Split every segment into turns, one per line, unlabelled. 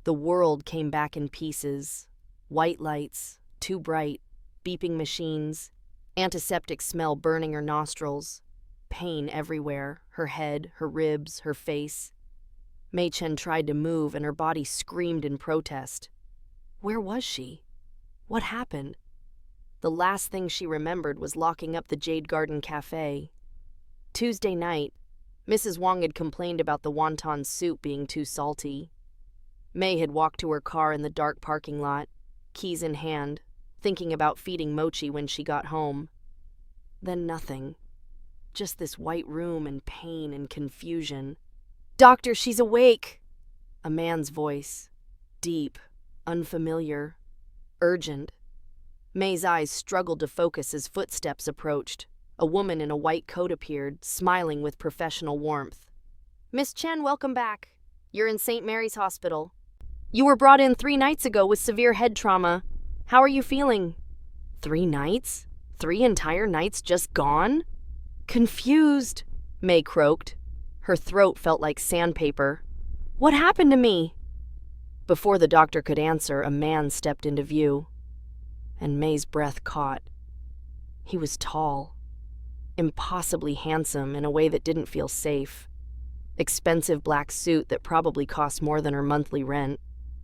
The world came back in pieces. White lights, too bright, beeping machines, antiseptic smell burning her nostrils, pain everywhere, her head, her ribs, her face. Mei Chen tried to move and her body screamed in protest. Where was she? What happened? The last thing she remembered was locking up the Jade Garden Cafe. Tuesday night, Mrs. Wang had complained about the wonton soup being too salty. Mei had walked to her car in the dark parking lot, keys in hand, thinking about feeding Mochi when she got home. Then nothing. Just this white room and pain and confusion. "Doctor, she's awake!" A man's voice. Deep, unfamiliar, urgent. Mei's eyes struggled to focus as footsteps approached. A woman in a white coat appeared, smiling with professional warmth. "Miss Chen, welcome back. You're in St. Mary's Hospital. You were brought in 3 nights ago with severe head trauma. How are you feeling?" 3 nights? 3 entire nights just gone? Confused, Mei croaked. Her throat felt like sandpaper. "What happened to me?" Before the doctor could answer, a man stepped into view, and Mei's breath caught. He was tall, impossibly handsome in a way that didn't feel safe. Expensive black suit that probably cost more than her monthly rent,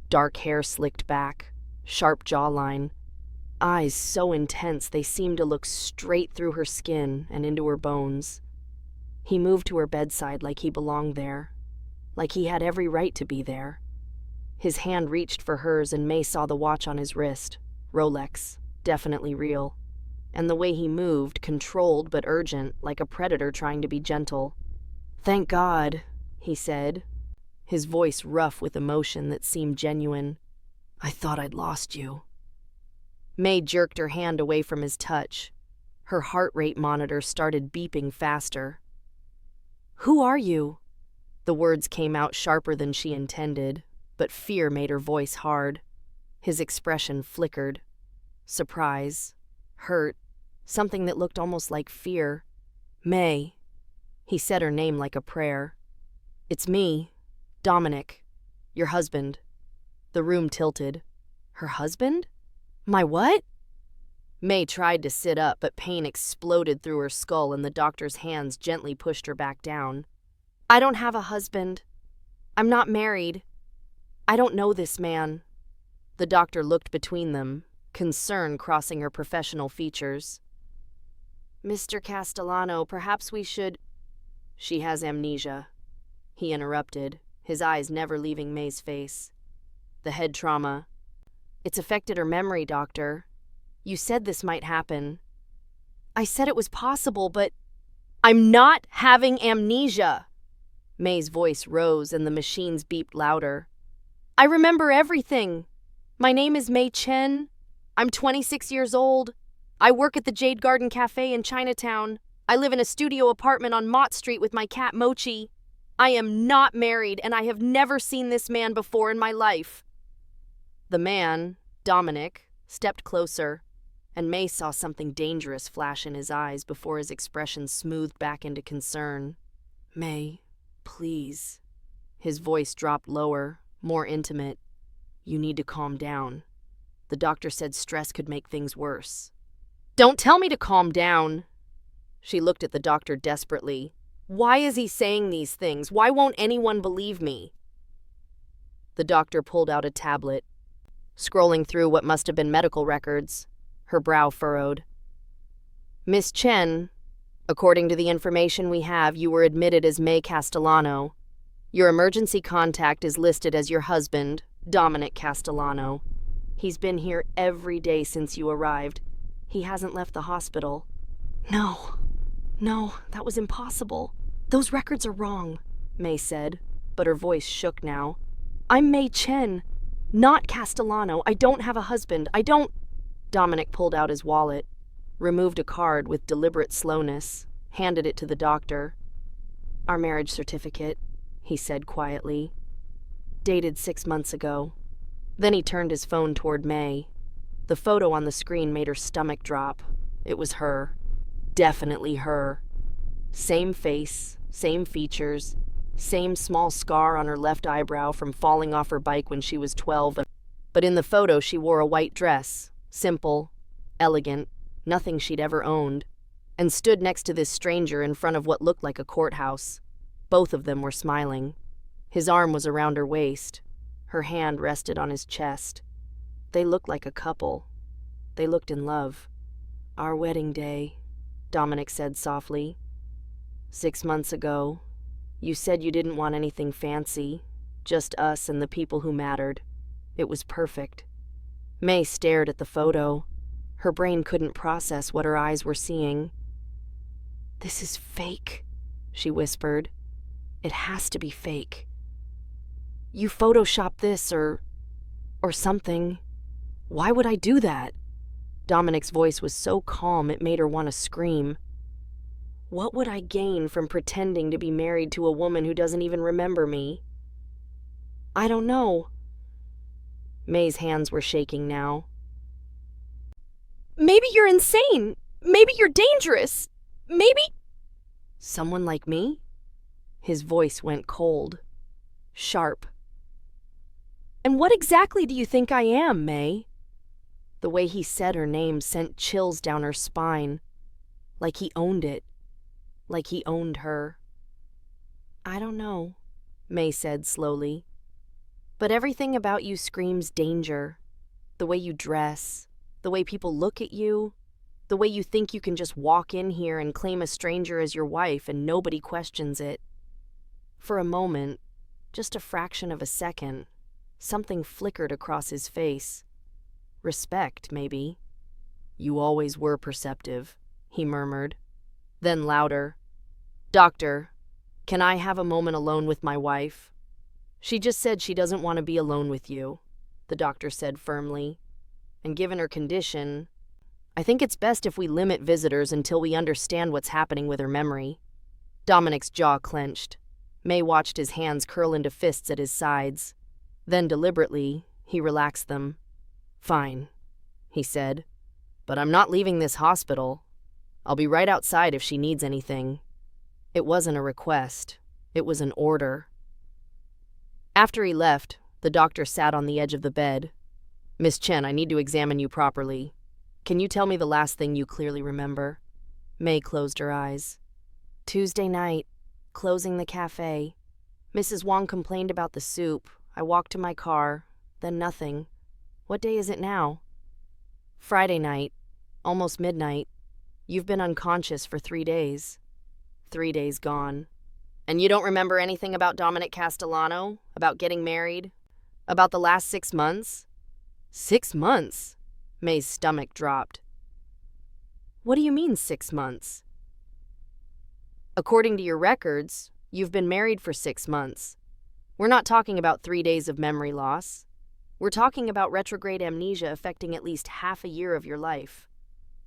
dark hair slicked back, sharp jawline, eyes so intense they seemed to look straight through her skin and into her bones. He moved to her bedside like he belonged there, like he had every right to be there. His hand reached for hers and Mei saw the watch on his wrist, Rolex, definitely real. And the way he moved, controlled but urgent, like a predator trying to be gentle. "Thank God," he said, his voice rough with emotion that seemed genuine. "I thought I'd lost you." Mei jerked her hand away from his touch. Her heart rate monitor started beeping faster. "Who are you?" The words came out sharper than she intended, but fear made her voice hard. His expression flickered. Surprise, hurt, something that looked almost like fear. "Mei." He said her name like a prayer. "It's me, Dominic, your husband." The room tilted. Her husband? My what? Mei tried to sit up, but pain exploded through her skull and the doctor's hands gently pushed her back down. "I don't have a husband. I'm not married. I don't know this man." The doctor looked between them, concern crossing her professional features. "Mr. Castellano, perhaps we should—" "She has amnesia," he interrupted, his eyes never leaving Mei's face. "The head trauma. It's affected her memory, doctor. You said this might happen." "I said it was possible, but—" "I'm not having amnesia!" Mei's voice rose and the machines beeped louder. "I remember everything. My name is Mei Chen. I'm 26 years old. I work at the Jade Garden Cafe in Chinatown. I live in a studio apartment on Mott Street with my cat Mochi. I am not married and I have never seen this man before in my life." The man, Dominic, stepped closer, and Mei saw something dangerous flash in his eyes before his expression smoothed back into concern. "Mei, please." His voice dropped lower, more intimate. "You need to calm down. The doctor said stress could make things worse." "Don't tell me to calm down." She looked at the doctor desperately. "Why is he saying these things? Why won't anyone believe me?" The doctor pulled out a tablet, scrolling through what must have been medical records, her brow furrowed. "Miss Chen, according to the information we have, you were admitted as Mei Castellano. Your emergency contact is listed as your husband, Dominic Castellano. He's been here every day since you arrived. He hasn't left the hospital." No, that was impossible. "Those records are wrong," Mei said, but her voice shook now. "I'm Mei Chen, not Castellano. I don't have a husband. I don't—" Dominic pulled out his wallet, removed a card with deliberate slowness, handed it to the doctor. "Our marriage certificate," he said quietly. "Dated 6 months ago." Then he turned his phone toward Mei. The photo on the screen made her stomach drop. It was her. Definitely her. Same face, same features, Same small scar on her left eyebrow from falling off her bike when she was 12, but in the photo she wore a white dress, simple, elegant, nothing she'd ever owned, and stood next to this stranger in front of what looked like a courthouse. Both of them were smiling. His arm was around her waist. Her hand rested on his chest. They looked like a couple. They looked in love. "Our wedding day," Dominic said softly. "6 months ago. You said you didn't want anything fancy, just us and the people who mattered. It was perfect." May stared at the photo. Her brain couldn't process what her eyes were seeing. "This is fake," she whispered. "It has to be fake. You photoshopped this or something. Why would I do that?" Dominic's voice was so calm it made her want to scream. "What would I gain from pretending to be married to a woman who doesn't even remember me?" "I don't know." May's hands were shaking now. "Maybe you're insane. Maybe you're dangerous. Maybe—" "Someone like me?" His voice went cold, sharp. "And what exactly do you think I am, May?" The way he said her name sent chills down her spine, like he owned it, like he owned her. "I don't know," May said slowly. "But everything about you screams danger. The way you dress, the way people look at you, the way you think you can just walk in here and claim a stranger as your wife and nobody questions it." For a moment, just a fraction of a second, something flickered across his face. Respect, maybe. "You always were perceptive," he murmured. Then louder, "Doctor, can I have a moment alone with my wife?" "She just said she doesn't want to be alone with you," the doctor said firmly. "And given her condition, I think it's best if we limit visitors until we understand what's happening with her memory." Dominic's jaw clenched. May watched his hands curl into fists at his sides. Then deliberately, he relaxed them. "Fine," he said, "but I'm not leaving this hospital. I'll be right outside if she needs anything." It wasn't a request. It was an order. After he left, the doctor sat on the edge of the bed. "Miss Chen, I need to examine you properly. Can you tell me the last thing you clearly remember?" May closed her eyes. "Tuesday night, closing the cafe. Mrs. Wong complained about the soup. I walked to my car, then nothing. What day is it now?" "Friday night, almost midnight. You've been unconscious for 3 days. 3 days gone. And you don't remember anything about Dominic Castellano? About getting married? About the last 6 months?" "6 months?" May's stomach dropped. "What do you mean 6 months?" "According to your records, you've been married for 6 months. We're not talking about 3 days of memory loss. We're talking about retrograde amnesia affecting at least half a year of your life."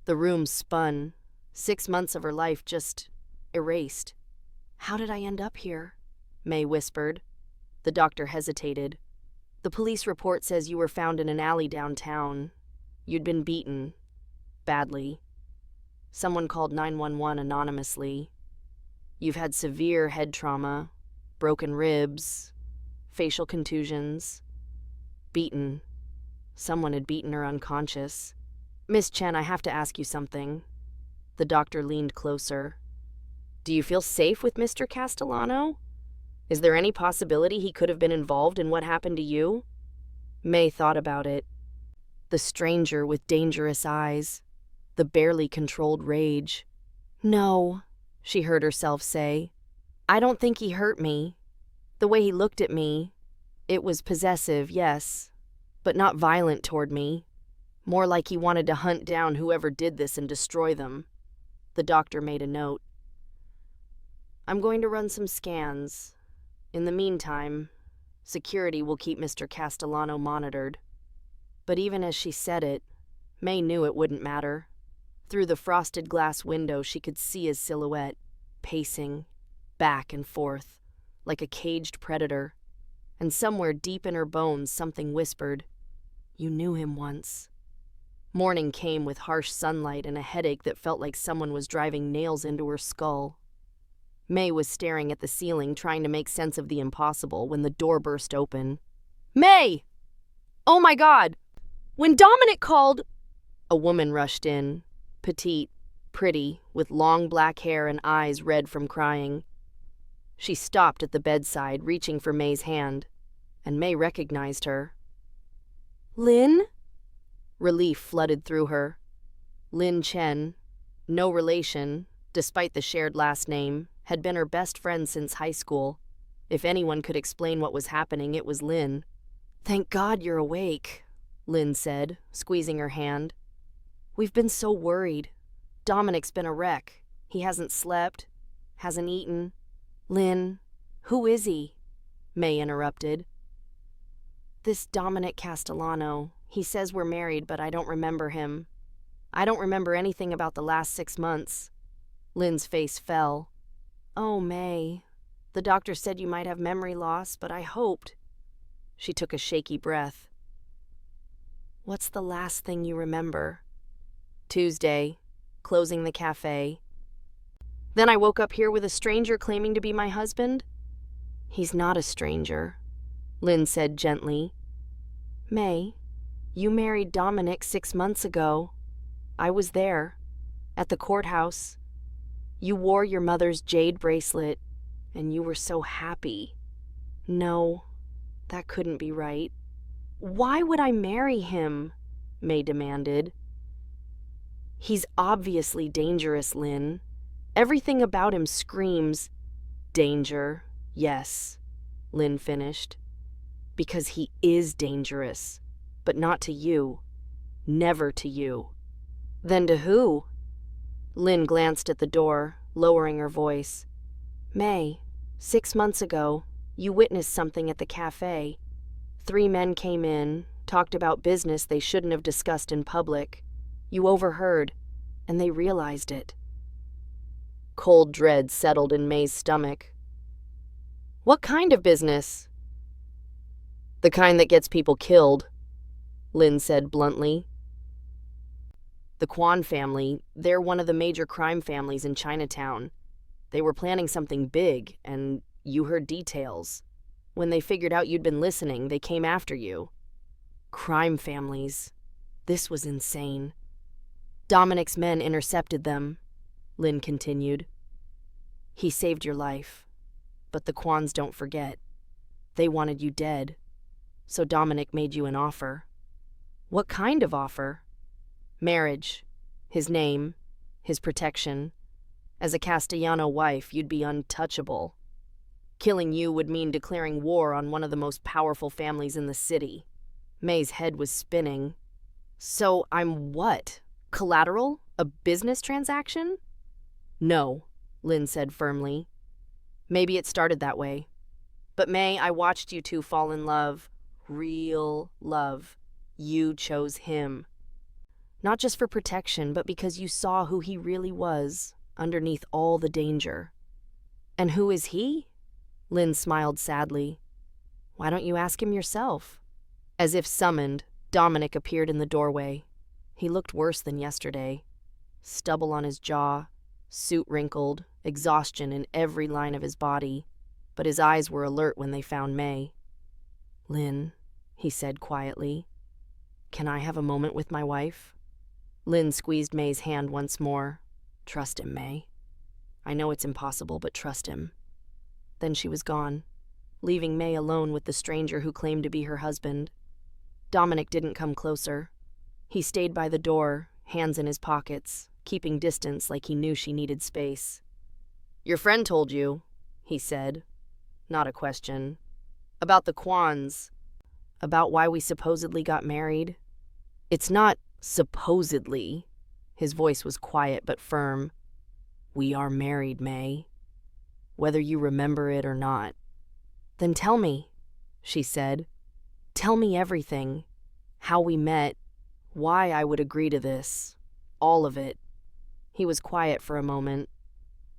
The room spun. 6 months of her life just erased. "How did I end up here?" May whispered. The doctor hesitated. "The police report says you were found in an alley downtown. You'd been beaten. Badly. Someone called 911 anonymously. You've had severe head trauma, broken ribs, facial contusions. Beaten. Someone had beaten her unconscious. Miss Chen, I have to ask you something." The doctor leaned closer. "Do you feel safe with Mr. Castellano? Is there any possibility he could have been involved in what happened to you?" May thought about it. The stranger with dangerous eyes. The barely controlled rage. "No," she heard herself say. "I don't think he hurt me. The way he looked at me, it was possessive, yes, but not violent toward me. More like he wanted to hunt down whoever did this and destroy them." The doctor made a note. "I'm going to run some scans. In the meantime, security will keep Mr. Castellano monitored." But even as she said it, May knew it wouldn't matter. Through the frosted glass window, she could see his silhouette, pacing, back and forth, like a caged predator. And somewhere deep in her bones, something whispered, "You knew him once." Morning came with harsh sunlight and a headache that felt like someone was driving nails into her skull. May was staring at the ceiling, trying to make sense of the impossible, when the door burst open. May! Oh my God! When Dominic called, a woman rushed in, petite, pretty, with long black hair and eyes red from crying. She stopped at the bedside, reaching for May's hand, and May recognized her. Lin? Relief flooded through her. Lin Chen, no relation, despite the shared last name, had been her best friend since high school. If anyone could explain what was happening, it was Lin. Thank God you're awake, Lin said, squeezing her hand. We've been so worried. Dominic's been a wreck. He hasn't slept, hasn't eaten. Lin, who is he? May interrupted. This Dominic Castellano. He says we're married, but I don't remember him. I don't remember anything about the last 6 months. Lin's face fell. Oh, May. The doctor said you might have memory loss, but I hoped. She took a shaky breath. What's the last thing you remember? Tuesday, closing the cafe. Then I woke up here with a stranger claiming to be my husband. He's not a stranger, Lin said gently. May, you married Dominic 6 months ago. I was there, at the courthouse. You wore your mother's jade bracelet, and you were so happy. No, that couldn't be right. Why would I marry him? May demanded. He's obviously dangerous, Lin. Everything about him screams, danger, yes, Lin finished. Because he is dangerous, but not to you. Never to you. Then to who? Lin glanced at the door, lowering her voice. May, 6 months ago, you witnessed something at the cafe. 3 men came in, talked about business they shouldn't have discussed in public. You overheard, and they realized it. Cold dread settled in May's stomach. What kind of business? The kind that gets people killed, Lin said bluntly. The Quan family, they're one of the major crime families in Chinatown. They were planning something big, and you heard details. When they figured out you'd been listening, they came after you. Crime families. This was insane. Dominic's men intercepted them, Lin continued. He saved your life, but the Quans don't forget. They wanted you dead, so Dominic made you an offer. What kind of offer? Marriage, his name, his protection. As a Castellano wife, you'd be untouchable. Killing you would mean declaring war on one of the most powerful families in the city. May's head was spinning. So I'm what? Collateral? A business transaction? No, Lin said firmly. Maybe it started that way. But May, I watched you two fall in love. Real love. You chose him. Not just for protection, but because you saw who he really was, underneath all the danger. And who is he? Lin smiled sadly. Why don't you ask him yourself? As if summoned, Dominic appeared in the doorway. He looked worse than yesterday. Stubble on his jaw, suit wrinkled, exhaustion in every line of his body, but his eyes were alert when they found May. Lin, he said quietly, can I have a moment with my wife? Lin squeezed May's hand once more. Trust him, May. I know it's impossible, but trust him. Then she was gone, leaving May alone with the stranger who claimed to be her husband. Dominic didn't come closer. He stayed by the door, hands in his pockets, keeping distance like he knew she needed space. Your friend told you, he said. Not a question. About the Quans. About why we supposedly got married. It's not supposedly. His voice was quiet but firm. We are married, May. Whether you remember it or not. Then tell me, she said. Tell me everything. How we met. Why I would agree to this. All of it. He was quiet for a moment.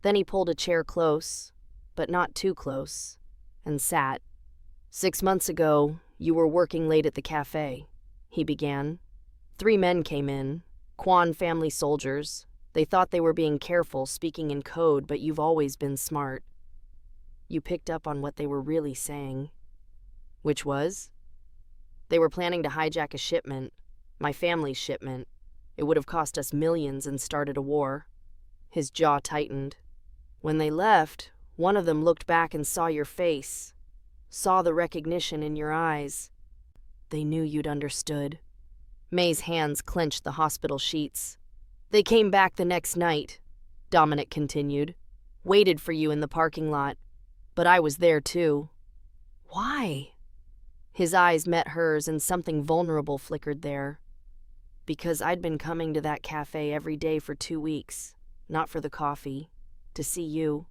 Then he pulled a chair close, but not too close, and sat. 6 months ago, you were working late at the cafe, he began. 3 men came in, Quan family soldiers. They thought they were being careful, speaking in code, but you've always been smart. You picked up on what they were really saying. Which was? They were planning to hijack a shipment, my family's shipment. It would have cost us millions and started a war. His jaw tightened. When they left, one of them looked back and saw your face, saw the recognition in your eyes. They knew you'd understood. May's hands clenched the hospital sheets. They came back the next night, Dominic continued. Waited for you in the parking lot. But I was there too. Why? His eyes met hers and something vulnerable flickered there. Because I'd been coming to that cafe every day for 2 weeks, not for the coffee, to see you.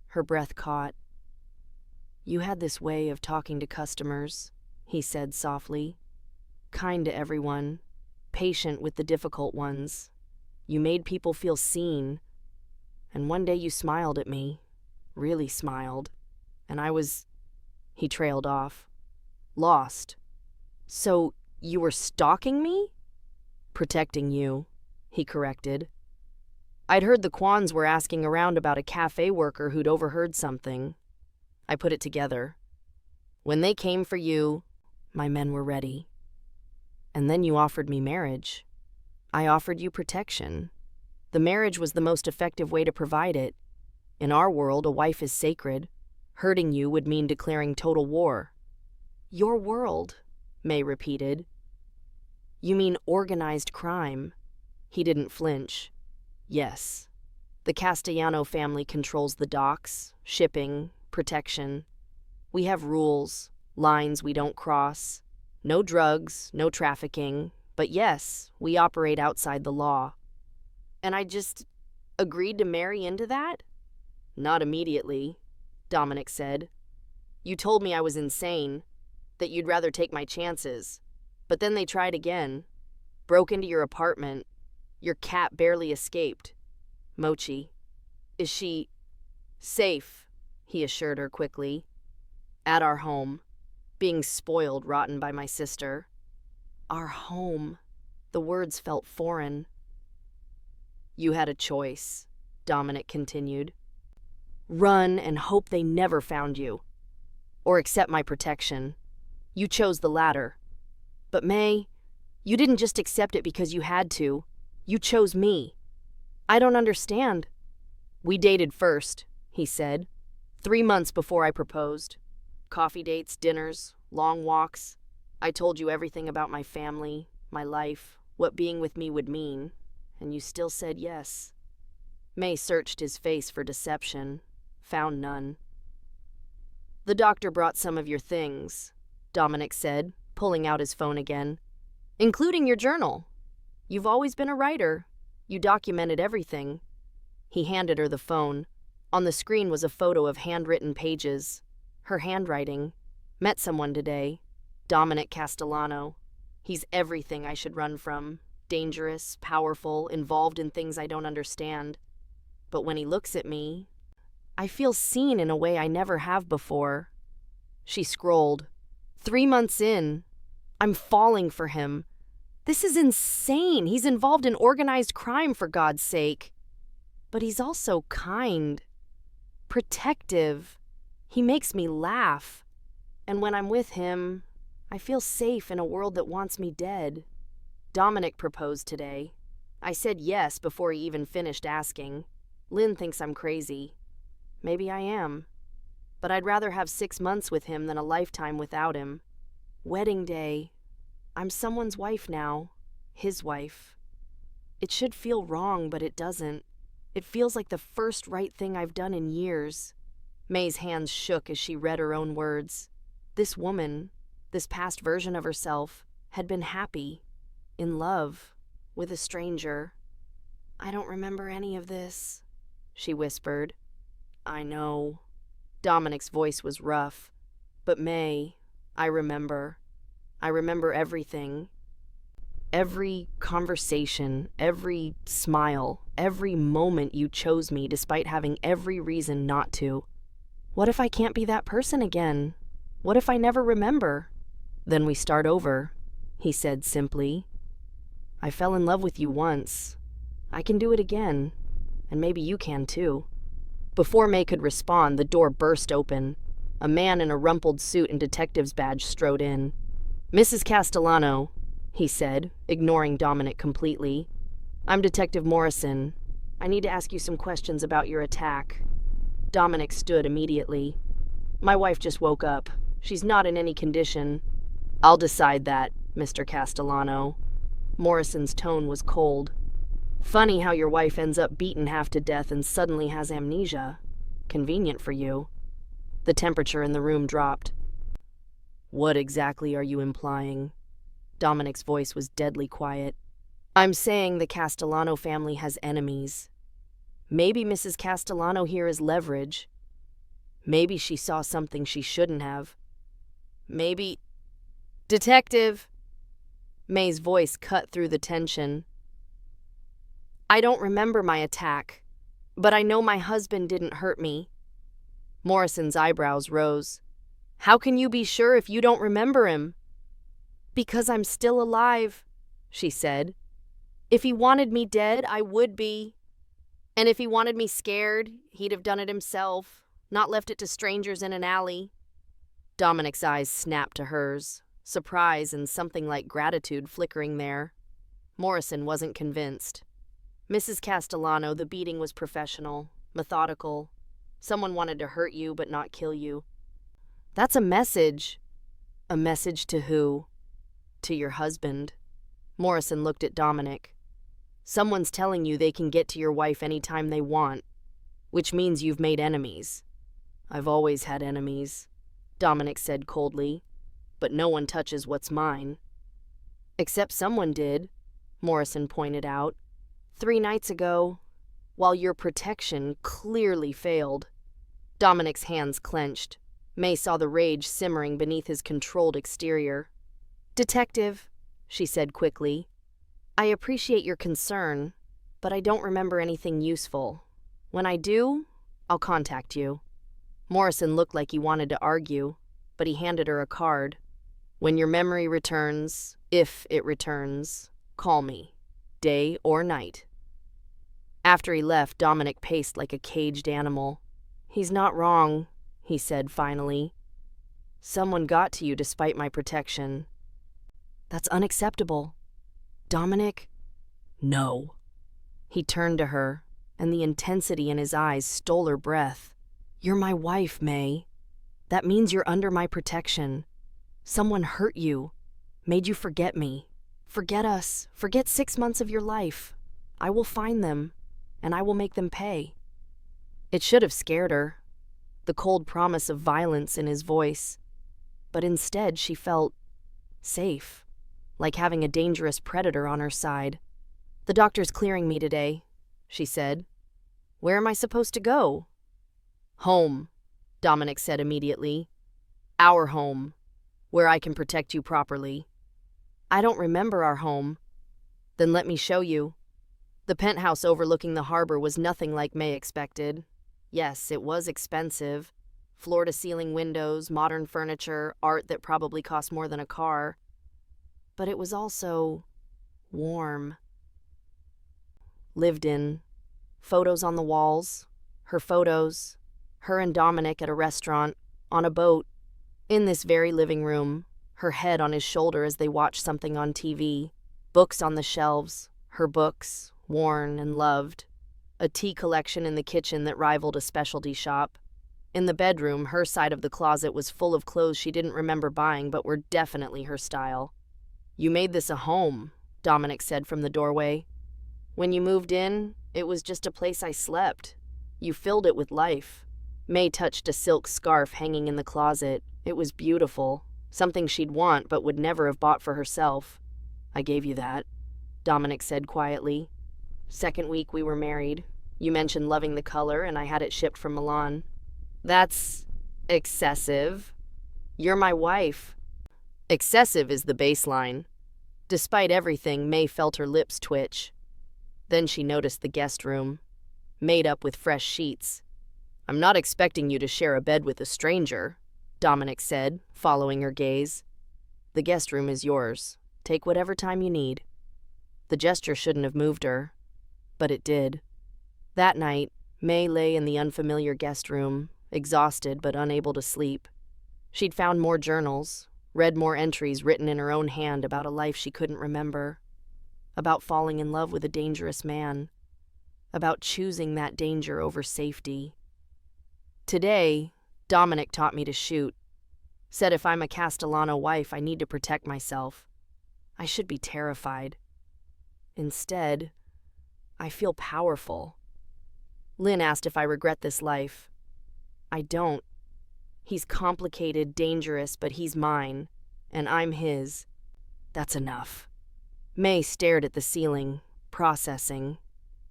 Her breath caught. You had this way of talking to customers, he said softly. Kind to everyone, patient with the difficult ones. You made people feel seen. And one day you smiled at me, really smiled. And I was, he trailed off, lost. So you were stalking me? Protecting you, he corrected. I'd heard the Kwans were asking around about a cafe worker who'd overheard something. I put it together. When they came for you, my men were ready. And then you offered me marriage. I offered you protection. The marriage was the most effective way to provide it. In our world, a wife is sacred. Hurting you would mean declaring total war. Your world, May repeated. You mean organized crime? He didn't flinch. Yes. The Castellano family controls the docks, shipping, protection. We have rules, lines we don't cross. No drugs, no trafficking. But yes, we operate outside the law. And I just agreed to marry into that? Not immediately, Dominic said. You told me I was insane, that you'd rather take my chances. But then they tried again. Broke into your apartment. Your cat barely escaped. Mochi. Is she safe? He assured her quickly. At our home. Being spoiled rotten by my sister. Our home. The words felt foreign. You had a choice, Dominic continued. Run and hope they never found you. Or accept my protection. You chose the latter. But May, you didn't just accept it because you had to. You chose me. I don't understand. We dated first, he said. 3 months before I proposed. Coffee dates, dinners, long walks. I told you everything about my family, my life, what being with me would mean, and you still said yes. May searched his face for deception, found none. The doctor brought some of your things, Dominic said, pulling out his phone again. Including your journal. You've always been a writer. You documented everything. He handed her the phone. On the screen was a photo of handwritten pages. Her handwriting. Met someone today. Dominic Castellano. He's everything I should run from. Dangerous, powerful, involved in things I don't understand. But when he looks at me, I feel seen in a way I never have before. She scrolled. 3 months in. I'm falling for him. This is insane. He's involved in organized crime, for God's sake. But he's also kind. Protective. He makes me laugh. And when I'm with him, I feel safe in a world that wants me dead. Dominic proposed today. I said yes before he even finished asking. Lynn thinks I'm crazy. Maybe I am. But I'd rather have 6 months with him than a lifetime without him. Wedding day. I'm someone's wife now. His wife. It should feel wrong, but it doesn't. It feels like the first right thing I've done in years. May's hands shook as she read her own words. This woman, this past version of herself, had been happy, in love, with a stranger. I don't remember any of this, she whispered. I know. Dominic's voice was rough. But May, I remember. I remember everything. Every conversation, every smile, every moment you chose me despite having every reason not to. What if I can't be that person again? What if I never remember? Then we start over, he said simply. I fell in love with you once. I can do it again, and maybe you can too. Before May could respond, the door burst open. A man in a rumpled suit and detective's badge strode in. "Mrs. Castellano," he said, ignoring Dominic completely. "I'm Detective Morrison. I need to ask you some questions about your attack." Dominic stood immediately. "My wife just woke up. She's not in any condition." "I'll decide that, Mr. Castellano." Morrison's tone was cold. "Funny how your wife ends up beaten half to death and suddenly has amnesia. Convenient for you." The temperature in the room dropped. "What exactly are you implying?" Dominic's voice was deadly quiet. "I'm saying the Castellano family has enemies. Maybe Mrs. Castellano here is leverage. Maybe she saw something she shouldn't have. Maybe—" "Detective!" May's voice cut through the tension. "I don't remember my attack, but I know my husband didn't hurt me." Morrison's eyebrows rose. "How can you be sure if you don't remember him?" "Because I'm still alive," she said. "If he wanted me dead, I would be. And if he wanted me scared, he'd have done it himself, not left it to strangers in an alley." Dominic's eyes snapped to hers, surprise and something like gratitude flickering there. Morrison wasn't convinced. "Mrs. Castellano, the beating was professional, methodical. Someone wanted to hurt you but not kill you." "That's a message." "A message to who?" "To your husband." Morrison looked at Dominic. "Someone's telling you they can get to your wife anytime they want, which means you've made enemies." "I've always had enemies," Dominic said coldly, "but no one touches what's mine." "Except someone did," Morrison pointed out. 3 nights ago, while your protection clearly failed." Dominic's hands clenched. May saw the rage simmering beneath his controlled exterior. "Detective," she said quickly, "I appreciate your concern, but I don't remember anything useful. When I do, I'll contact you." Morrison looked like he wanted to argue, but he handed her a card. "When your memory returns, if it returns, call me, day or night." After he left, Dominic paced like a caged animal. "He's not wrong," he said finally. "Someone got to you despite my protection." "That's unacceptable." "Dominic?" "No." He turned to her, and the intensity in his eyes stole her breath. "You're my wife, May. That means you're under my protection. Someone hurt you, made you forget me. Forget us, forget 6 months of your life. I will find them, and I will make them pay." It should have scared her, the cold promise of violence in his voice. But instead she felt safe, like having a dangerous predator on her side. "The doctor's clearing me today," she said. "Where am I supposed to go?" "Home," Dominic said immediately. "Our home, where I can protect you properly." "I don't remember our home." "Then let me show you." The penthouse overlooking the harbor was nothing like May expected. Yes, it was expensive. Floor-to-ceiling windows, modern furniture, art that probably cost more than a car. But it was also warm. Lived in. Photos on the walls. Her photos. Her and Dominic at a restaurant, on a boat, in this very living room, her head on his shoulder as they watched something on TV. Books on the shelves, her books, worn and loved. A tea collection in the kitchen that rivaled a specialty shop. In the bedroom, her side of the closet was full of clothes she didn't remember buying but were definitely her style. "You made this a home," Dominic said from the doorway. "When you moved in, it was just a place I slept. You filled it with life." May touched a silk scarf hanging in the closet. It was beautiful, something she'd want but would never have bought for herself. "I gave you that," Dominic said quietly. "Second week we were married. You mentioned loving the color, and I had it shipped from Milan." "That's excessive." "You're my wife." Excessive is the baseline. Despite everything, May felt her lips twitch. Then she noticed the guest room, made up with fresh sheets. "I'm not expecting you to share a bed with a stranger," Dominic said, following her gaze. "The guest room is yours. Take whatever time you need." The gesture shouldn't have moved her, but it did. That night, May lay in the unfamiliar guest room, exhausted but unable to sleep. She'd found more journals, read more entries written in her own hand about a life she couldn't remember, about falling in love with a dangerous man, about choosing that danger over safety. Today, Dominic taught me to shoot. Said if I'm a Castellano wife, I need to protect myself. I should be terrified. Instead, I feel powerful. Lynn asked if I regret this life. I don't. He's complicated, dangerous, but he's mine, and I'm his. That's enough. May stared at the ceiling, processing.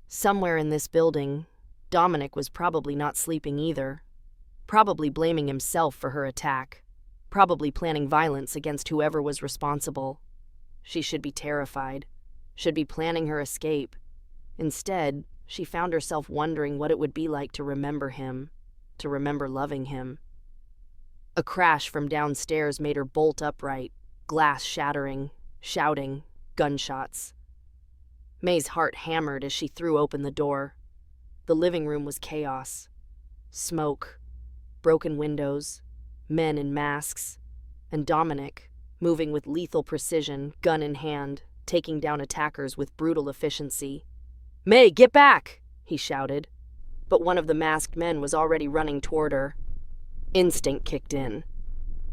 Somewhere in this building, Dominic was probably not sleeping either. Probably blaming himself for her attack. Probably planning violence against whoever was responsible. She should be terrified. Should be planning her escape. Instead, she found herself wondering what it would be like to remember him, to remember loving him. A crash from downstairs made her bolt upright, glass shattering, shouting, gunshots. May's heart hammered as she threw open the door. The living room was chaos. Smoke, broken windows, men in masks, and Dominic, moving with lethal precision, gun in hand, taking down attackers with brutal efficiency. "May, get back!" he shouted. But one of the masked men was already running toward her. Instinct kicked in.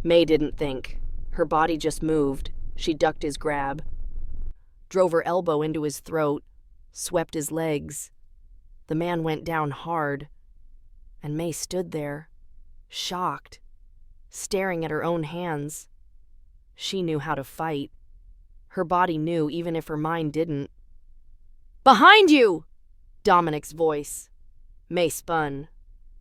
May didn't think. Her body just moved. She ducked his grab, drove her elbow into his throat, swept his legs. The man went down hard, and May stood there, shocked, staring at her own hands. She knew how to fight. Her body knew even if her mind didn't. "Behind you!" Dominic's voice. May spun.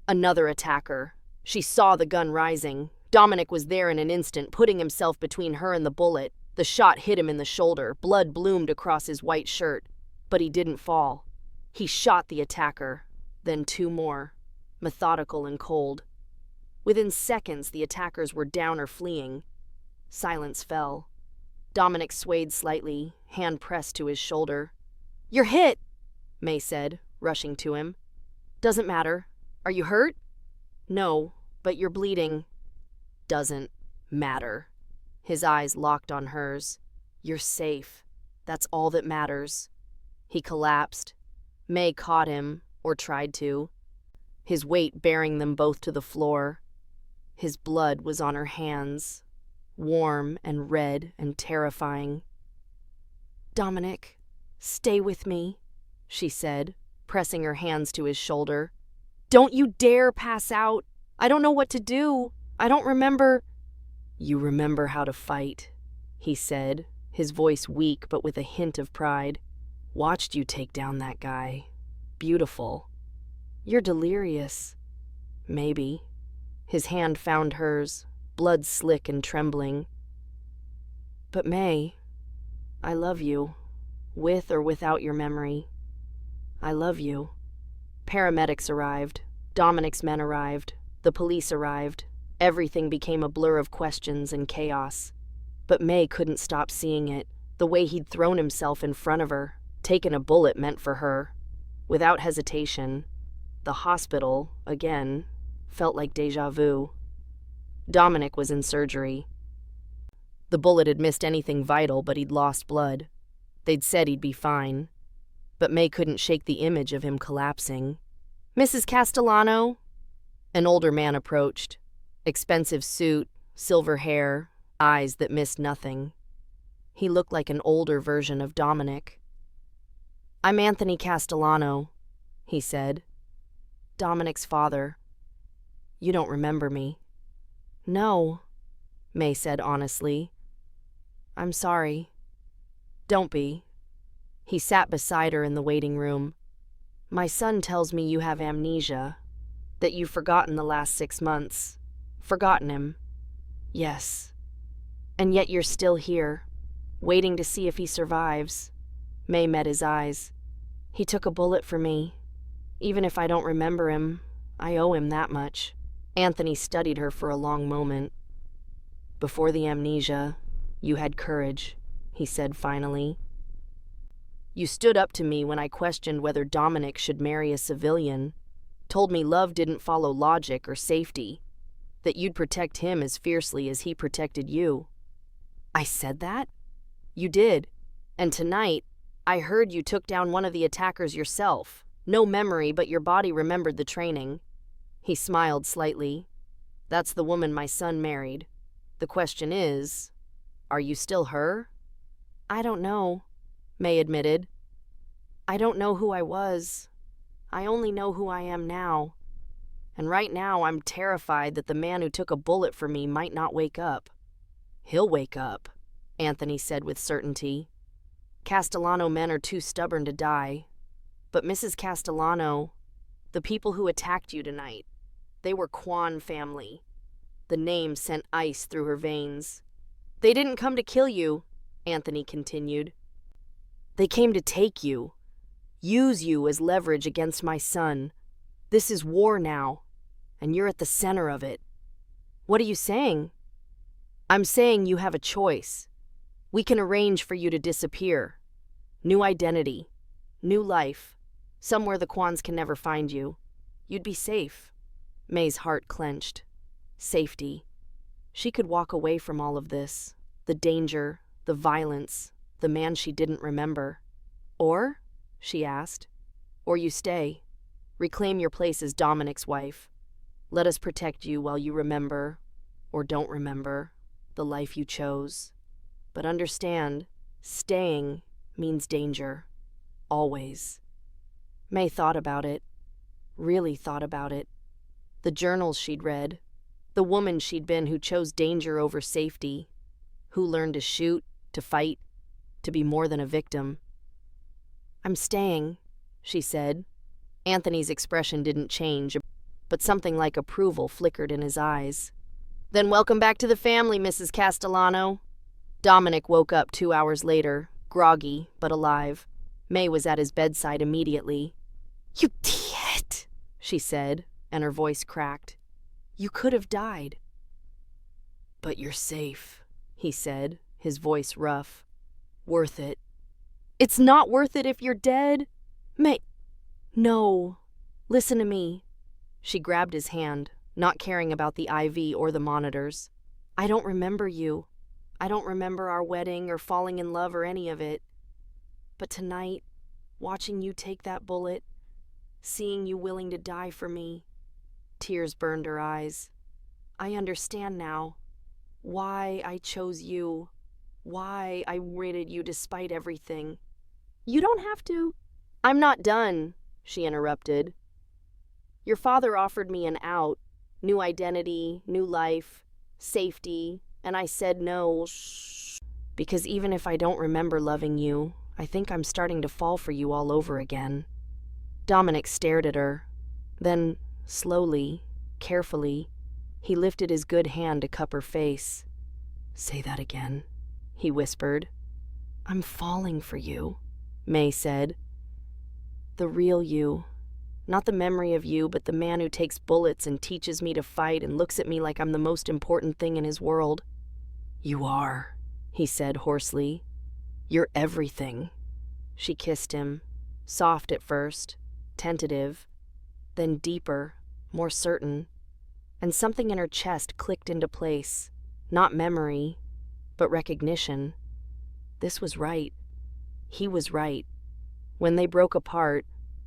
Another attacker. She saw the gun rising. Dominic was there in an instant, putting himself between her and the bullet. The shot hit him in the shoulder. Blood bloomed across his white shirt. But he didn't fall. He shot the attacker. Then two more. Methodical and cold. Within seconds, the attackers were down or fleeing. Silence fell. Dominic swayed slightly, hand pressed to his shoulder. "You're hit," May said, rushing to him. "Doesn't matter. Are you hurt?" "No, but you're bleeding." "Doesn't matter." His eyes locked on hers. "You're safe. That's all that matters." He collapsed. May caught him, or tried to, his weight bearing them both to the floor. His blood was on her hands, warm and red and terrifying. "Dominic, stay with me," she said, pressing her hands to his shoulder. "Don't you dare pass out. I don't know what to do. I don't remember." "You remember how to fight," he said, his voice weak but with a hint of pride. "Watched you take down that guy. Beautiful." "You're delirious." "Maybe." His hand found hers, blood slick and trembling. "But May, I love you, with or without your memory. I love you." Paramedics arrived. Dominic's men arrived. The police arrived. Everything became a blur of questions and chaos. But May couldn't stop seeing it, the way he'd thrown himself in front of her, taken a bullet meant for her. Without hesitation, the hospital, again, felt like déjà vu. Dominic was in surgery. The bullet had missed anything vital, but he'd lost blood. They'd said he'd be fine. But May couldn't shake the image of him collapsing. "Mrs. Castellano?" An older man approached. Expensive suit, silver hair, eyes that missed nothing. He looked like an older version of Dominic. "I'm Anthony Castellano," he said. "Dominic's father. You don't remember me." "No," May said honestly. "I'm sorry." "Don't be." He sat beside her in the waiting room. "My son tells me you have amnesia, that you've forgotten the last 6 months. Forgotten him." "Yes. And yet you're still here, waiting to see if he survives." May met his eyes. "He took a bullet for me. Even if I don't remember him, I owe him that much." Anthony studied her for a long moment. "Before the amnesia, you had courage," he said finally. You stood up to me when I questioned whether Dominic should marry a civilian, told me love didn't follow logic or safety, that you'd protect him as fiercely as he protected you. I said that? You did. And tonight, I heard you took down one of the attackers yourself. No memory, but your body remembered the training. He smiled slightly. That's the woman my son married. The question is, are you still her? I don't know, May admitted. I don't know who I was. I only know who I am now. And right now I'm terrified that the man who took a bullet for me might not wake up. He'll wake up, Anthony said with certainty. Castellano men are too stubborn to die. But Mrs. Castellano, the people who attacked you tonight, they were Kwan family. The name sent ice through her veins. They didn't come to kill you, Anthony continued. They came to take you, use you as leverage against my son. This is war now, and you're at the center of it. What are you saying? I'm saying you have a choice. We can arrange for you to disappear. New identity, new life, somewhere the Kwans can never find you. You'd be safe. May's heart clenched. Safety. She could walk away from all of this, the danger, the violence, the man she didn't remember. Or, she asked, or you stay. Reclaim your place as Dominic's wife. Let us protect you while you remember, or don't remember, the life you chose. But understand, staying means danger. Always. May thought about it. Really thought about it. The journals she'd read. The woman she'd been who chose danger over safety. Who learned to shoot, to fight, to be more than a victim. I'm staying, she said. Anthony's expression didn't change, but something like approval flickered in his eyes. Then welcome back to the family, Mrs. Castellano. Dominic woke up 2 hours later, groggy but alive. May was at his bedside immediately. You idiot, she said, and her voice cracked. You could have died. But you're safe, he said, his voice rough. Worth it. It's not worth it if you're dead. May... No. Listen to me. She grabbed his hand, not caring about the IV or the monitors. I don't remember you. I don't remember our wedding or falling in love or any of it. But tonight, watching you take that bullet, seeing you willing to die for me, tears burned her eyes. I understand now. Why I chose you. Why I rated you despite everything. You don't have to. I'm not done, she interrupted. Your father offered me an out, new identity, new life, safety, and I said no. Because even if I don't remember loving you, I think I'm starting to fall for you all over again. Dominic stared at her. Then, slowly, carefully, he lifted his good hand to cup her face. Say that again, he whispered. I'm falling for you, May said. The real you. Not the memory of you, but the man who takes bullets and teaches me to fight and looks at me like I'm the most important thing in his world. You are, he said hoarsely. You're everything. She kissed him, soft at first, tentative, then deeper, more certain, and something in her chest clicked into place. Not memory, but recognition. This was right. He was right. When they broke apart,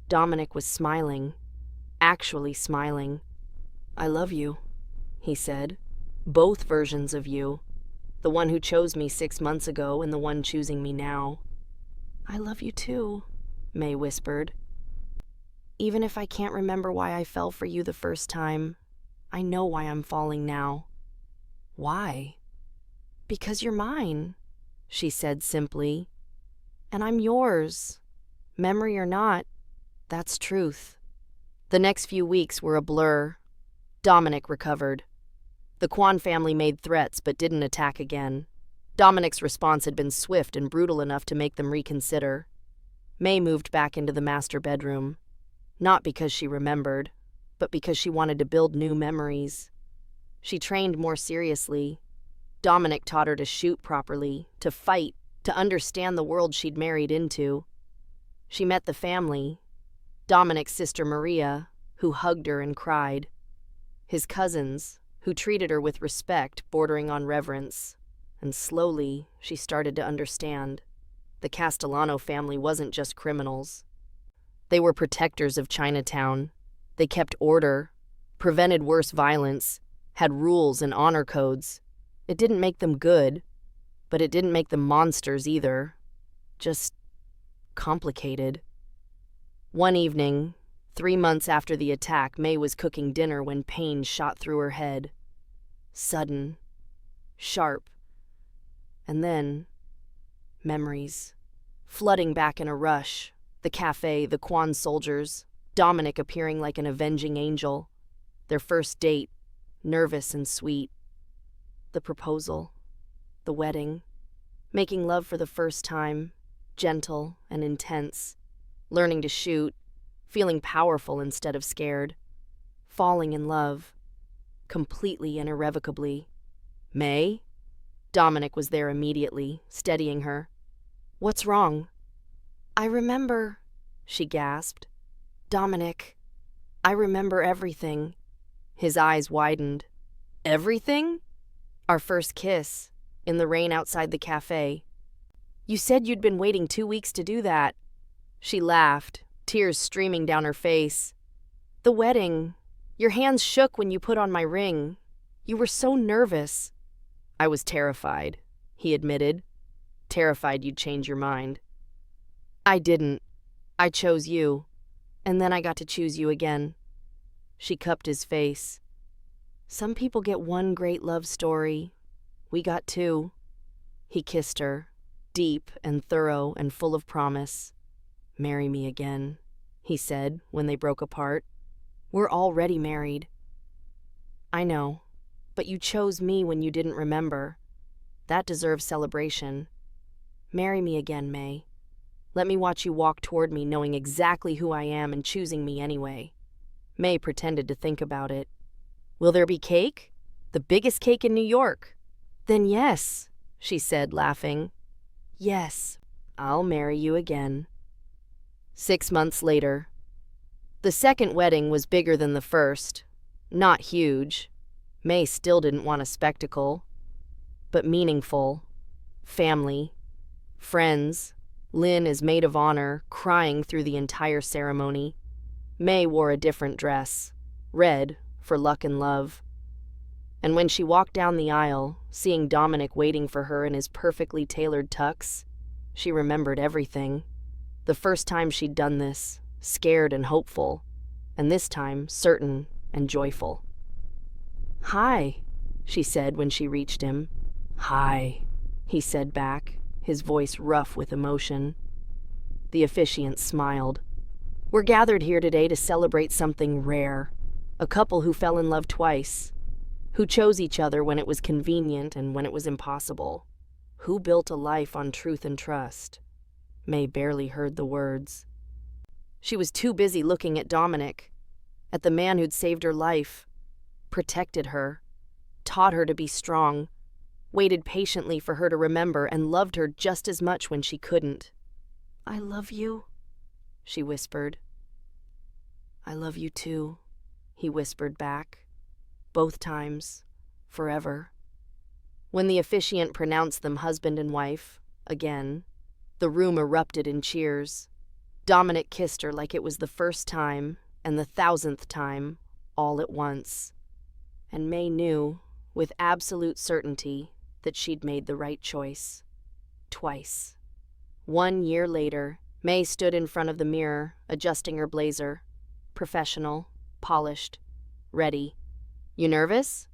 Dominic was smiling, actually smiling. I love you, he said. Both versions of you. The one who chose me 6 months ago and the one choosing me now. I love you too, May whispered. Even if I can't remember why I fell for you the first time, I know why I'm falling now. Why? Because you're mine, she said simply. And I'm yours. Memory or not, that's truth. The next few weeks were a blur. Dominic recovered. The Kwan family made threats but didn't attack again. Dominic's response had been swift and brutal enough to make them reconsider. May moved back into the master bedroom. Not because she remembered, but because she wanted to build new memories. She trained more seriously. Dominic taught her to shoot properly, to fight, to understand the world she'd married into. She met the family, Dominic's sister Maria, who hugged her and cried, his cousins, who treated her with respect bordering on reverence, and slowly she started to understand. The Castellano family wasn't just criminals. They were protectors of Chinatown. They kept order, prevented worse violence, had rules and honor codes. It didn't make them good, but it didn't make them monsters either. Just complicated. One evening, 3 months after the attack, May was cooking dinner when pain shot through her head. Sudden, sharp, and then memories, flooding back in a rush. The cafe, the Quan soldiers, Dominic appearing like an avenging angel. Their first date, nervous and sweet. The proposal, the wedding, making love for the first time, gentle and intense, learning to shoot, feeling powerful instead of scared, falling in love, completely and irrevocably. May? Dominic was there immediately, steadying her. What's wrong? I remember, she gasped. Dominic, I remember everything. His eyes widened. Everything? Our first kiss, in the rain outside the cafe. You said you'd been waiting 2 weeks to do that. She laughed, tears streaming down her face. The wedding. Your hands shook when you put on my ring. You were so nervous. I was terrified, he admitted. Terrified you'd change your mind. I didn't. I chose you. And then I got to choose you again. She cupped his face. Some people get one great love story. We got 2. He kissed her, deep and thorough and full of promise. Marry me again, he said when they broke apart. We're already married. I know, but you chose me when you didn't remember. That deserves celebration. Marry me again, May. Let me watch you walk toward me knowing exactly who I am and choosing me anyway. May pretended to think about it. Will there be cake? The biggest cake in New York. Then yes, she said, laughing. Yes, I'll marry you again. 6 months later. The second wedding was bigger than the first. Not huge. May still didn't want a spectacle. But meaningful. Family. Friends. Lynn as maid of honor, crying through the entire ceremony. May wore a different dress. Red, for luck and love. And when she walked down the aisle, seeing Dominic waiting for her in his perfectly tailored tux, she remembered everything. The first time she'd done this, scared and hopeful, and this time certain and joyful. Hi, she said when she reached him. Hi, he said back, his voice rough with emotion. The officiant smiled. We're gathered here today to celebrate something rare. A couple who fell in love twice. Who chose each other when it was convenient and when it was impossible. Who built a life on truth and trust. May barely heard the words. She was too busy looking at Dominic, at the man who'd saved her life, protected her, taught her to be strong, waited patiently for her to remember and loved her just as much when she couldn't. I love you, she whispered. I love you too, he whispered back. Both times, forever. When the officiant pronounced them husband and wife, again, the room erupted in cheers. Dominic kissed her like it was the first time and the 1000th time, all at once. And May knew, with absolute certainty, that she'd made the right choice. Twice. 1 year later, May stood in front of the mirror, adjusting her blazer. Professional, polished, ready. You nervous?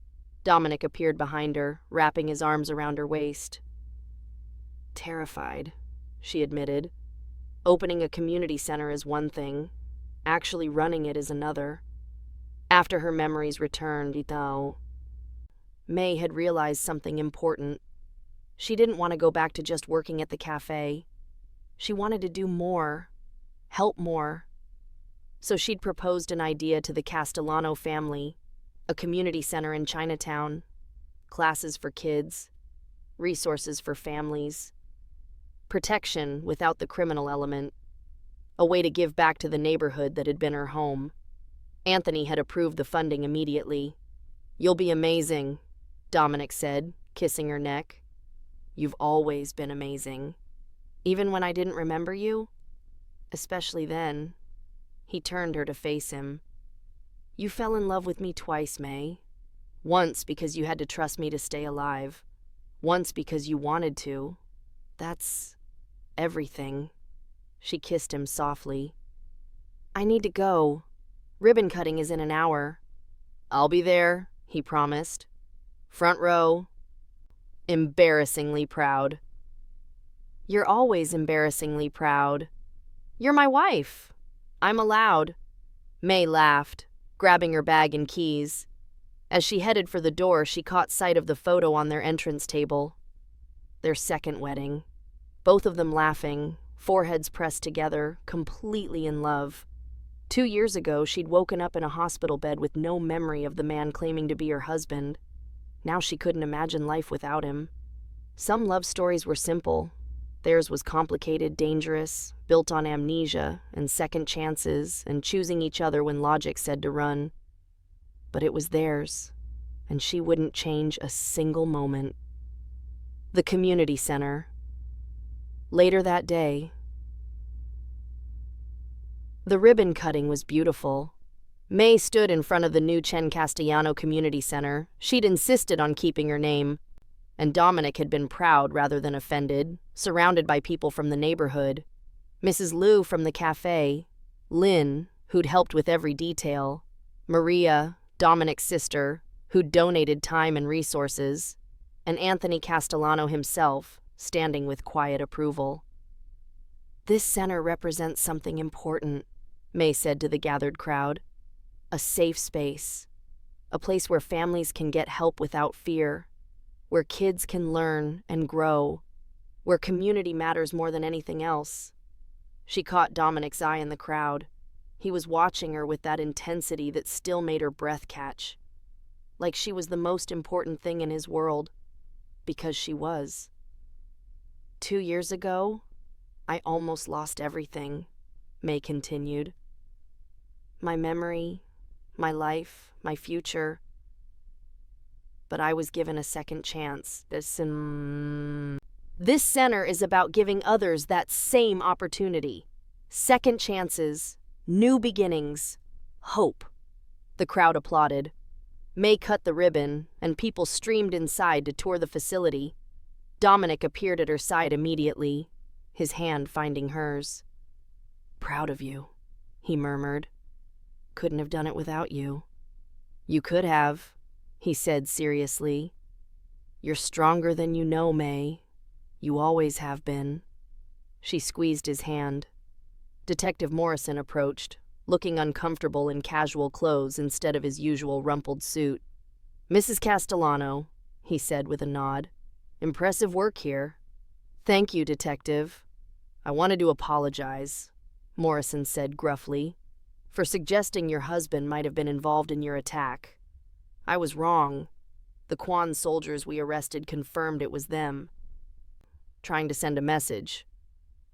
Dominic appeared behind her, wrapping his arms around her waist. Terrified, she admitted. Opening a community center is one thing. Actually running it is another. After her memories returned, May had realized something important. She didn't want to go back to just working at the cafe. She wanted to do more, help more. So she'd proposed an idea to the Castellano family, a community center in Chinatown, classes for kids, resources for families, protection without the criminal element, a way to give back to the neighborhood that had been her home. Anthony had approved the funding immediately. "You'll be amazing," Dominic said, kissing her neck. "You've always been amazing. Even when I didn't remember you? Especially then." He turned her to face him. "You fell in love with me twice, May. Once because you had to trust me to stay alive. Once because you wanted to. That's everything." She kissed him softly. "I need to go. Ribbon cutting is in an hour." "I'll be there," he promised. "Front row. Embarrassingly proud." "You're always embarrassingly proud. You're my wife. I'm allowed." May laughed, grabbing her bag and keys. As she headed for the door, she caught sight of the photo on their entrance table. Their second wedding. Both of them laughing, foreheads pressed together, completely in love. 2 years ago, she'd woken up in a hospital bed with no memory of the man claiming to be her husband. Now she couldn't imagine life without him. Some love stories were simple. Theirs was complicated, dangerous, built on amnesia and second chances and choosing each other when logic said to run. But it was theirs, and she wouldn't change a single moment. The community center. Later that day, the ribbon cutting was beautiful. May stood in front of the new Chen Castellano Community Center. She'd insisted on keeping her name, and Dominic had been proud rather than offended, surrounded by people from the neighborhood. Mrs. Liu from the cafe, Lynn, who'd helped with every detail, Maria, Dominic's sister, who'd donated time and resources, and Anthony Castellano himself, standing with quiet approval. "This center represents something important," May said to the gathered crowd. "A safe space. A place where families can get help without fear. Where kids can learn and grow. Where community matters more than anything else." She caught Dominic's eye in the crowd. He was watching her with that intensity that still made her breath catch. Like she was the most important thing in his world. Because she was. "2 years ago, I almost lost everything," May continued. "My memory, my life, my future. But I was given a second chance. This center is about giving others that same opportunity. Second chances, new beginnings, hope." The crowd applauded. May cut the ribbon, and people streamed inside to tour the facility. Dominic appeared at her side immediately, his hand finding hers. "Proud of you," he murmured. "Couldn't have done it without you." "You could have," he said seriously. "You're stronger than you know, May. You always have been." She squeezed his hand. Detective Morrison approached, looking uncomfortable in casual clothes instead of his usual rumpled suit. "Mrs. Castellano," he said with a nod. "Impressive work here." "Thank you, Detective. I wanted to apologize," Morrison said gruffly, "for suggesting your husband might have been involved in your attack. I was wrong. The Quan soldiers we arrested confirmed it was them. Trying to send a message.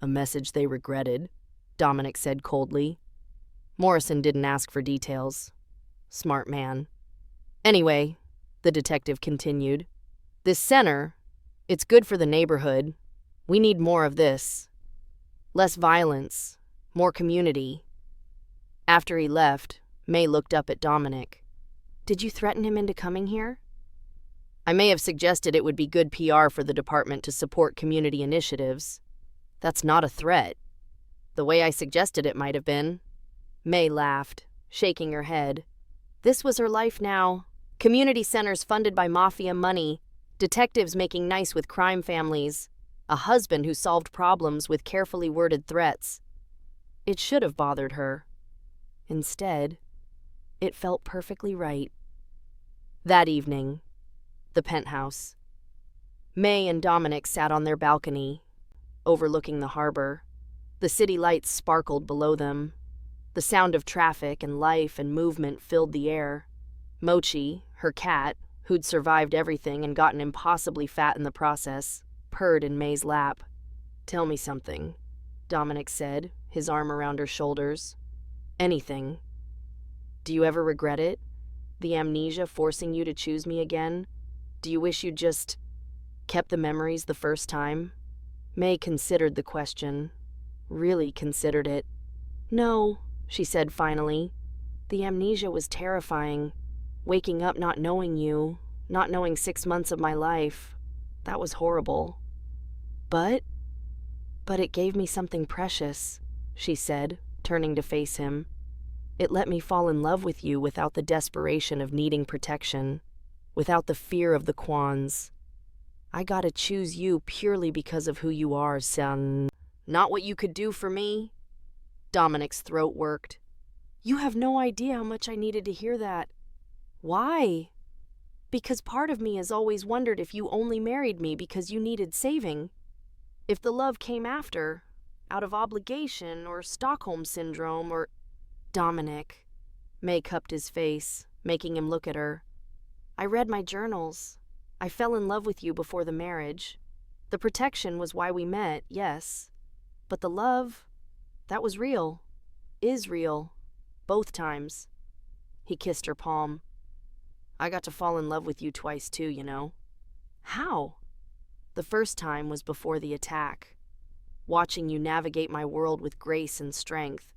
A message they regretted," Dominic said coldly. Morrison didn't ask for details. Smart man. "Anyway," the detective continued, "this center, it's good for the neighborhood. We need more of this. Less violence, more community." After he left, May looked up at Dominic. "Did you threaten him into coming here?" "I may have suggested it would be good PR for the department to support community initiatives. That's not a threat. The way I suggested it might have been." May laughed, shaking her head. This was her life now. Community centers funded by mafia money, detectives making nice with crime families, a husband who solved problems with carefully worded threats. It should have bothered her. Instead, it felt perfectly right. That evening, the penthouse. May and Dominic sat on their balcony, overlooking the harbor. The city lights sparkled below them. The sound of traffic and life and movement filled the air. Mochi, her cat, who'd survived everything and gotten impossibly fat in the process, purred in May's lap. "Tell me something," Dominic said, his arm around her shoulders. Anything. Do you ever regret it? The amnesia forcing you to choose me again? Do you wish you'd just kept the memories the first time? May considered the question. Really considered it. No, she said finally. The amnesia was terrifying. Waking up not knowing you, not knowing 6 months of my life. That was horrible. But it gave me something precious, she said, turning to face him. It let me fall in love with you without the desperation of needing protection, without the fear of the Kwans. I gotta choose you purely because of who you are, son. Not what you could do for me. Dominic's throat worked. You have no idea how much I needed to hear that. Why? Because part of me has always wondered if you only married me because you needed saving. If the love came after, out of obligation or Stockholm Syndrome or... Dominic. May cupped his face, making him look at her. I read my journals. I fell in love with you before the marriage. The protection was why we met, yes. But the love, that was real. Is real. Both times. He kissed her palm. I got to fall in love with you twice too, you know. How? The first time was before the attack. Watching you navigate my world with grace and strength.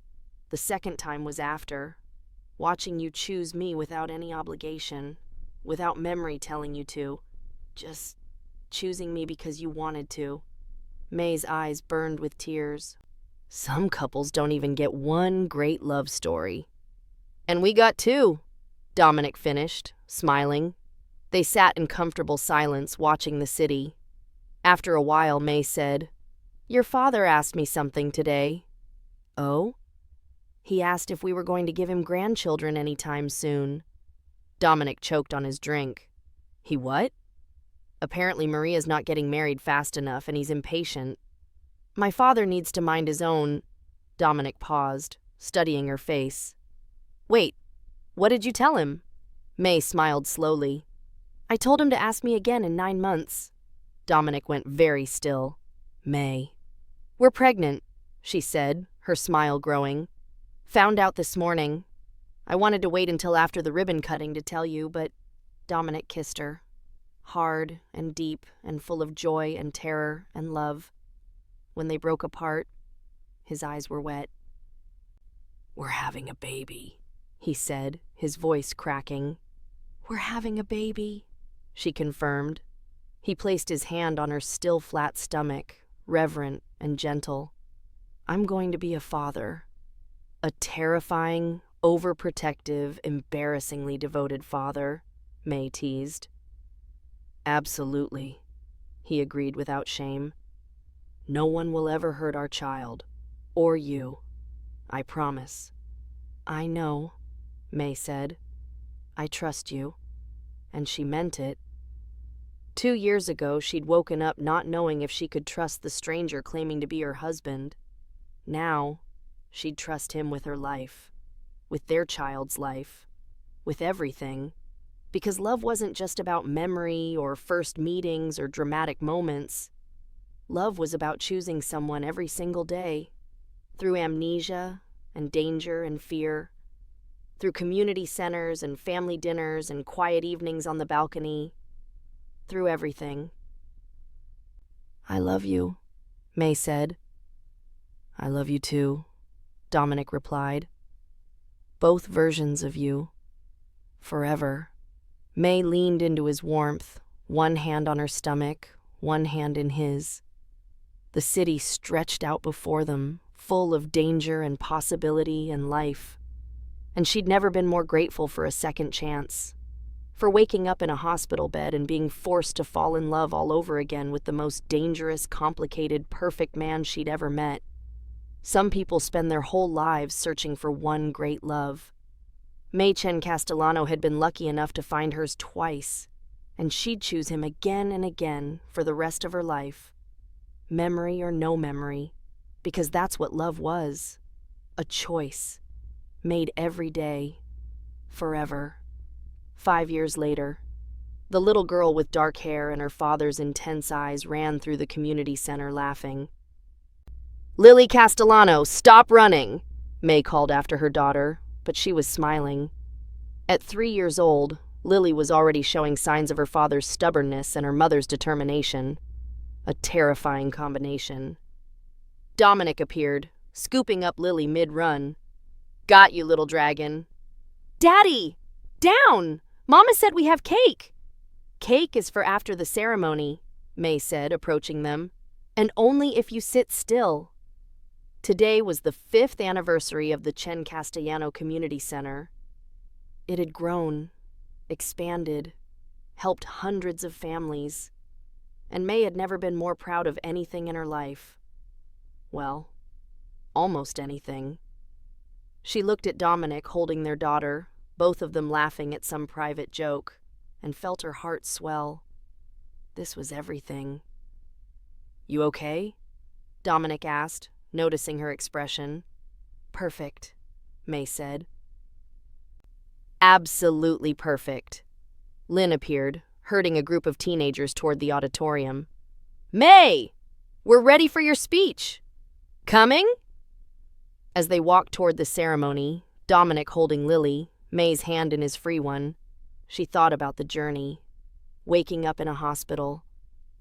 The second time was after. Watching you choose me without any obligation. Without memory telling you to. Just choosing me because you wanted to. May's eyes burned with tears. Some couples don't even get one great love story. And we got two, Dominic finished, smiling. They sat in comfortable silence, watching the city. After a while, May said, Your father asked me something today. Oh? He asked if we were going to give him grandchildren anytime soon. Dominic choked on his drink. He what? Apparently Maria's not getting married fast enough and he's impatient. My father needs to mind his own... Dominic paused, studying her face. Wait, what did you tell him? May smiled slowly. I told him to ask me again in 9 months. Dominic went very still. May. We're pregnant, she said, her smile growing. Found out this morning. I wanted to wait until after the ribbon cutting to tell you, but Dominic kissed her. Hard and deep and full of joy and terror and love. When they broke apart, his eyes were wet. We're having a baby, he said, his voice cracking. We're having a baby, she confirmed. He placed his hand on her still flat stomach, reverent and gentle. I'm going to be a father. A terrifying, overprotective, embarrassingly devoted father, May teased. Absolutely, he agreed without shame. No one will ever hurt our child, or you. I promise. I know, May said. I trust you. And she meant it. 2 years ago, she'd woken up not knowing if she could trust the stranger claiming to be her husband. Now, she'd trust him with her life, with their child's life, with everything. Because love wasn't just about memory or first meetings or dramatic moments. Love was about choosing someone every single day, through amnesia and danger and fear, through community centers and family dinners and quiet evenings on the balcony, through everything. I love you, May said. I love you too, Dominic replied. Both versions of you. Forever. May leaned into his warmth, one hand on her stomach, one hand in his. The city stretched out before them, full of danger and possibility and life. And she'd never been more grateful for a second chance. For waking up in a hospital bed and being forced to fall in love all over again with the most dangerous, complicated, perfect man she'd ever met. Some people spend their whole lives searching for one great love. May Chen Castellano had been lucky enough to find hers twice, and she'd choose him again and again for the rest of her life. Memory or no memory, because that's what love was. A choice, made every day, forever. 5 years later, the little girl with dark hair and her father's intense eyes ran through the community center laughing. "Lily Castellano, stop running!" May called after her daughter, but she was smiling. At 3 years old, Lily was already showing signs of her father's stubbornness and her mother's determination. A terrifying combination. Dominic appeared, scooping up Lily mid-run. "Got you, little dragon." "Daddy! Down! Mama said we have cake." "Cake is for after the ceremony," May said, approaching them, "and only if you sit still." Today was the 5th anniversary of the Chen Castellano Community Center. It had grown, expanded, helped hundreds of families, and May had never been more proud of anything in her life. Well, almost anything. She looked at Dominic holding their daughter, both of them laughing at some private joke, and felt her heart swell. This was everything. "You okay?" Dominic asked, noticing her expression. "Perfect," May said. "Absolutely perfect." Lynn appeared, herding a group of teenagers toward the auditorium. "May! We're ready for your speech. Coming?" As they walked toward the ceremony, Dominic holding Lily, May's hand in his free one, she thought about the journey. Waking up in a hospital,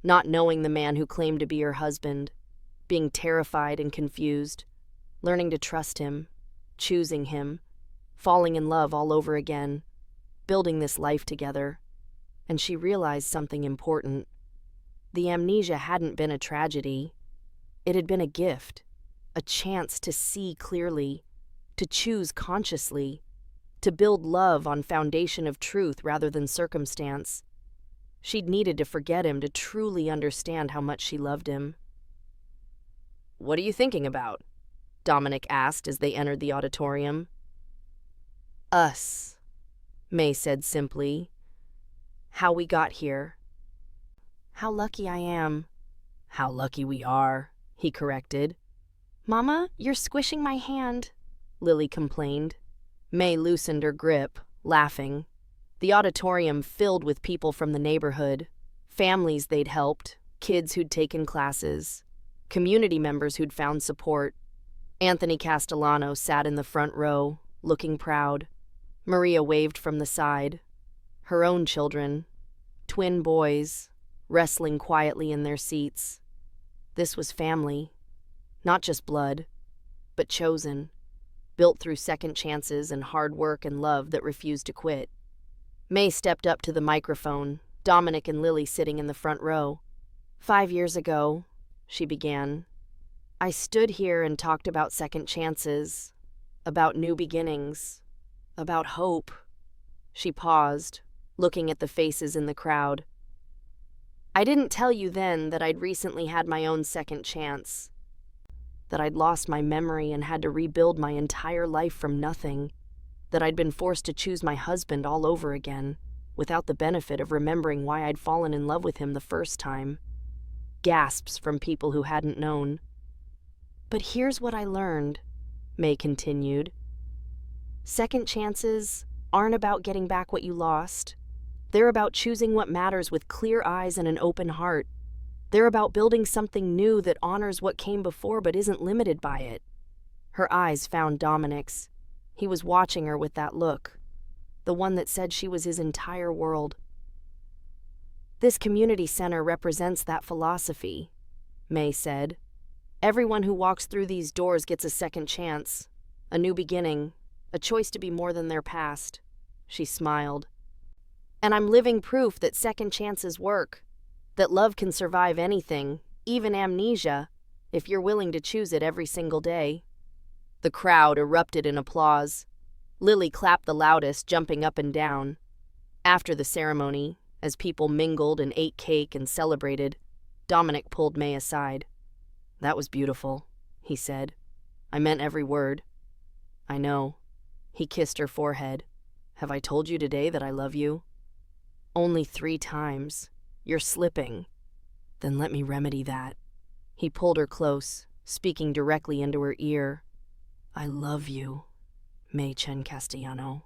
not knowing the man who claimed to be her husband, being terrified and confused, learning to trust him, choosing him, falling in love all over again, building this life together. And she realized something important. The amnesia hadn't been a tragedy. It had been a gift, a chance to see clearly, to choose consciously, to build love on foundation of truth rather than circumstance. She'd needed to forget him to truly understand how much she loved him. "What are you thinking about?" Dominic asked as they entered the auditorium. "Us," May said simply. "How we got here. How lucky I am." "How lucky we are," he corrected. "Mama, you're squishing my hand," Lily complained. May loosened her grip, laughing. The auditorium filled with people from the neighborhood, families they'd helped, kids who'd taken classes, community members who'd found support. Anthony Castellano sat in the front row, looking proud. Maria waved from the side. Her own children, twin boys, wrestling quietly in their seats. This was family, not just blood, but chosen, built through second chances and hard work and love that refused to quit. May stepped up to the microphone, Dominic and Lily sitting in the front row. "5 years ago," she began, "I stood here and talked about second chances, about new beginnings, about hope." She paused, looking at the faces in the crowd. "I didn't tell you then that I'd recently had my own second chance, that I'd lost my memory and had to rebuild my entire life from nothing, that I'd been forced to choose my husband all over again, without the benefit of remembering why I'd fallen in love with him the first time." Gasps from people who hadn't known. "But here's what I learned," May continued. "Second chances aren't about getting back what you lost. They're about choosing what matters with clear eyes and an open heart. They're about building something new that honors what came before but isn't limited by it." Her eyes found Dominic's. He was watching her with that look, the one that said she was his entire world. "This community center represents that philosophy," May said. "Everyone who walks through these doors gets a second chance, a new beginning, a choice to be more than their past." She smiled. "And I'm living proof that second chances work, that love can survive anything, even amnesia, if you're willing to choose it every single day." The crowd erupted in applause. Lily clapped the loudest, jumping up and down. After the ceremony, as people mingled and ate cake and celebrated, Dominic pulled May aside. "That was beautiful," he said. "I meant every word." "I know." He kissed her forehead. "Have I told you today that I love you?" "Only 3 times. You're slipping." "Then let me remedy that." He pulled her close, speaking directly into her ear. "I love you, May Chen Castellano.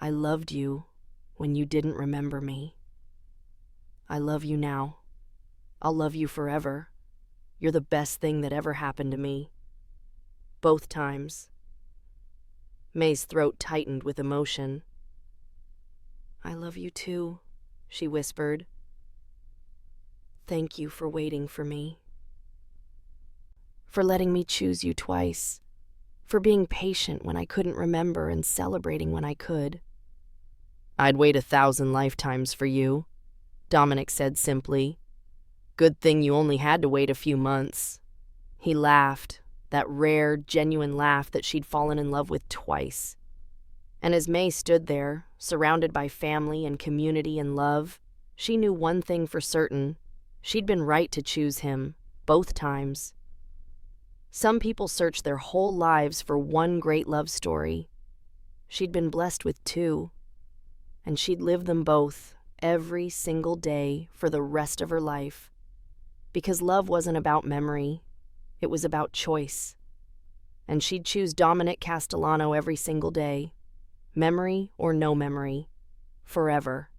I loved you when you didn't remember me. I love you now. I'll love you forever. You're the best thing that ever happened to me. Both times. May's throat tightened with emotion. I love you too, she whispered. Thank you for waiting for me. For letting me choose you twice. For being patient when I couldn't remember and celebrating when I could. I'd wait 1,000 lifetimes for you, Dominic said simply. Good thing you only had to wait a few months. He laughed, that rare, genuine laugh that she'd fallen in love with twice. And as May stood there, surrounded by family and community and love, she knew one thing for certain. She'd been right to choose him, both times. Some people search their whole lives for one great love story. She'd been blessed with two, and she'd live them both every single day for the rest of her life. Because love wasn't about memory, it was about choice. And she'd choose Dominic Castellano every single day, memory or no memory, forever.